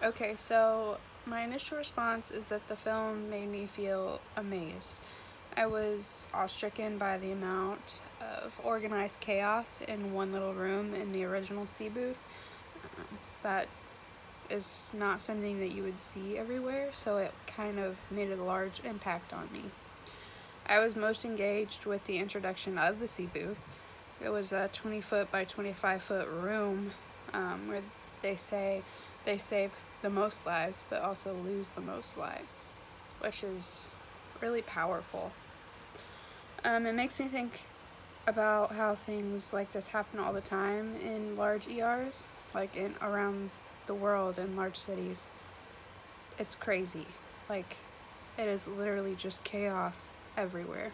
Okay, so my initial response is that the film made me feel amazed. I was awestricken by the amount of organized chaos in one little room in the original C booth. That is not something that you would see everywhere, so it kind of made a large impact on me. I was most engaged with the introduction of the C booth. It was a 20-foot by 25-foot room where they say they save the most lives but also lose the most lives, which is really powerful. It makes me think about how things like this happen all the time in large ERs, like in around the world in large cities. It's crazy. Like, it is literally just chaos everywhere.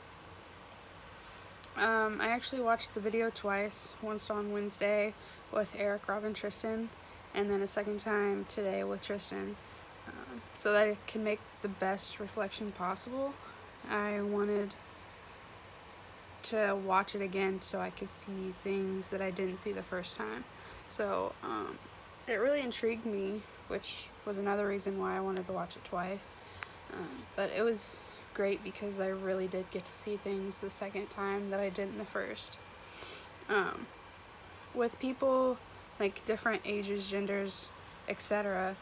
I actually watched the video twice, once on Wednesday with Eric, Rob, and Tristan, and then a second time today with Tristan, so that I can make the best reflection possible. I wanted to watch it again so I could see things that I didn't see the first time. So it really intrigued me, which was another reason why I wanted to watch it twice. But it was great because I really did get to see things the second time that I didn't the first. With people like different ages, genders, etc.,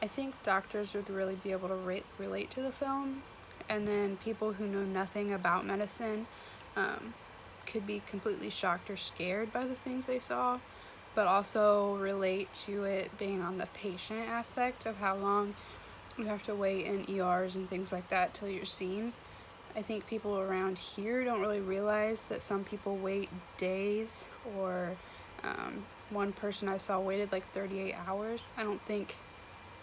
I think doctors would really be able to relate to the film, and then people who know nothing about medicine could be completely shocked or scared by the things they saw, but also relate to it being on the patient aspect of how long you have to wait in ERs and things like that till you're seen. I think people around here don't really realize that some people wait days, or one person I saw waited like 38 hours. I don't think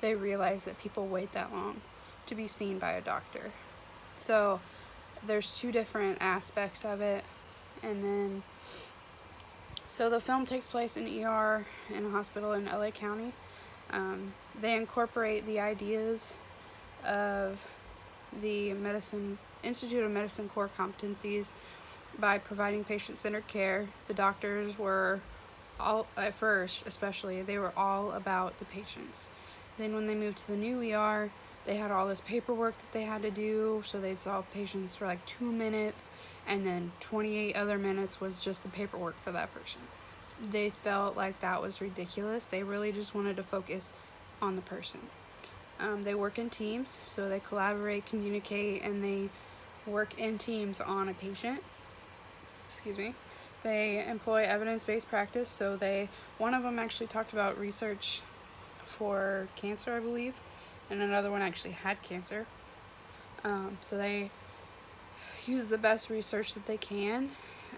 they realize that people wait that long to be seen by a doctor. So there's two different aspects of it. And then, so the film takes place in ER in a hospital in LA County. They incorporate the ideas of the Institute of Medicine core competencies by providing patient-centered care. The doctors were all, at first especially, they were all about the patients. Then when they moved to the new ER, they had all this paperwork that they had to do, so they'd saw patients for like 2 minutes, and then 28 other minutes was just the paperwork for that person. They felt like that was ridiculous. They really just wanted to focus on the person. They work in teams, so they collaborate, communicate, and they work in teams on a patient. Excuse me. They employ evidence-based practice, so one of them actually talked about research for cancer, I believe, and another one actually had cancer. So they use the best research that they can,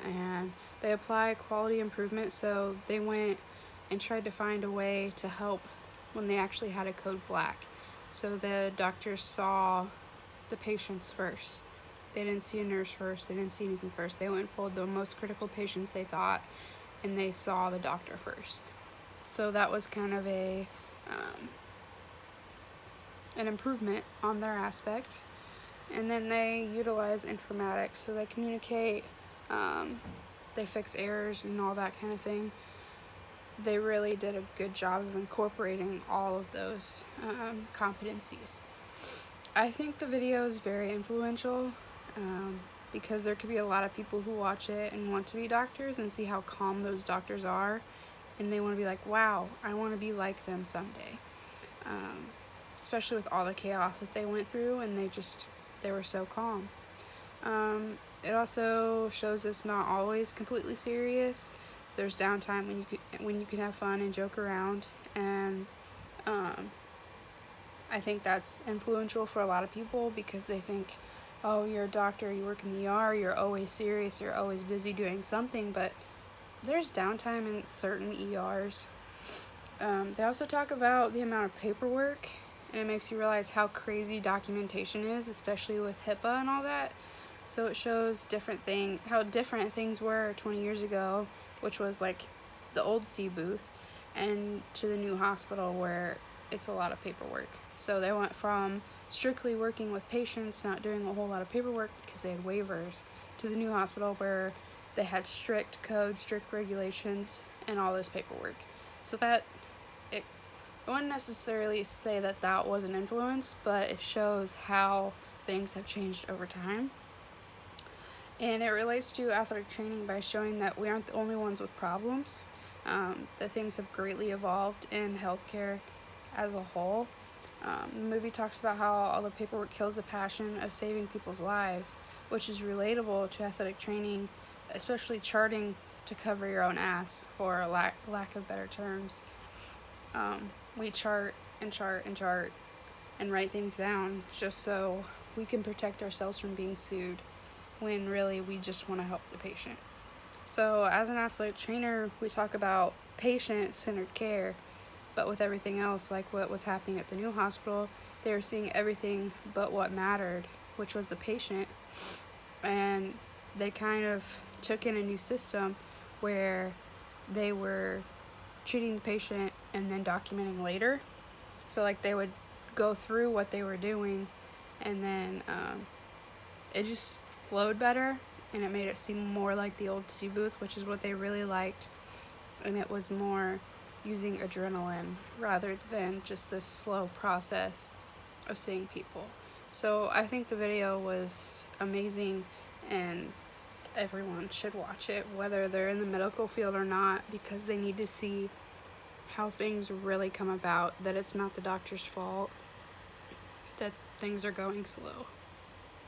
and they apply quality improvement. So they went and tried to find a way to help when they actually had a code black. So the doctors saw the patients first. They didn't see a nurse first. They didn't see anything first. They went and pulled the most critical patients they thought, and they saw the doctor first. So that was kind of an improvement on their aspect. And then they utilize informatics, so they communicate, they fix errors and all that kind of thing. They really did a good job of incorporating all of those competencies. I think the video is very influential because there could be a lot of people who watch it and want to be doctors and see how calm those doctors are, and they want to be like, wow, I want to be like them someday. Especially with all the chaos that they went through, and they were so calm. It also shows it's not always completely serious. There's downtime when you can have fun and joke around, and I think that's influential for a lot of people because they think, oh, you're a doctor, you work in the ER, you're always serious, you're always busy doing something, but there's downtime in certain ERs. They also talk about the amount of paperwork, and it makes you realize how crazy documentation is, especially with HIPAA and all that. So it shows how different things were 20 years ago, which was like the old C booth, and to the new hospital where it's a lot of paperwork. So they went from strictly working with patients, not doing a whole lot of paperwork because they had waivers, to the new hospital where they had strict codes, strict regulations, and all this paperwork. So that I wouldn't necessarily say that that was an influence, but it shows how things have changed over time. And it relates to athletic training by showing that we aren't the only ones with problems, that things have greatly evolved in healthcare as a whole. The movie talks about how all the paperwork kills the passion of saving people's lives, which is relatable to athletic training, especially charting to cover your own ass, for a lack of better terms. We chart and chart and chart and write things down just so we can protect ourselves from being sued, when really we just want to help the patient. So, as an athletic trainer, we talk about patient centered care, but with everything else, like what was happening at the new hospital, they were seeing everything but what mattered, which was the patient. And they kind of took in a new system where they were treating the patient and then documenting later. So, like, they would go through what they were doing, and then it just flowed better, and it made it seem more like the old C booth, which is what they really liked. And it was more using adrenaline rather than just this slow process of seeing people. So I think the video was amazing, and everyone should watch it, whether they're in the medical field or not, because they need to see how things really come about, that it's not the doctor's fault that things are going slow.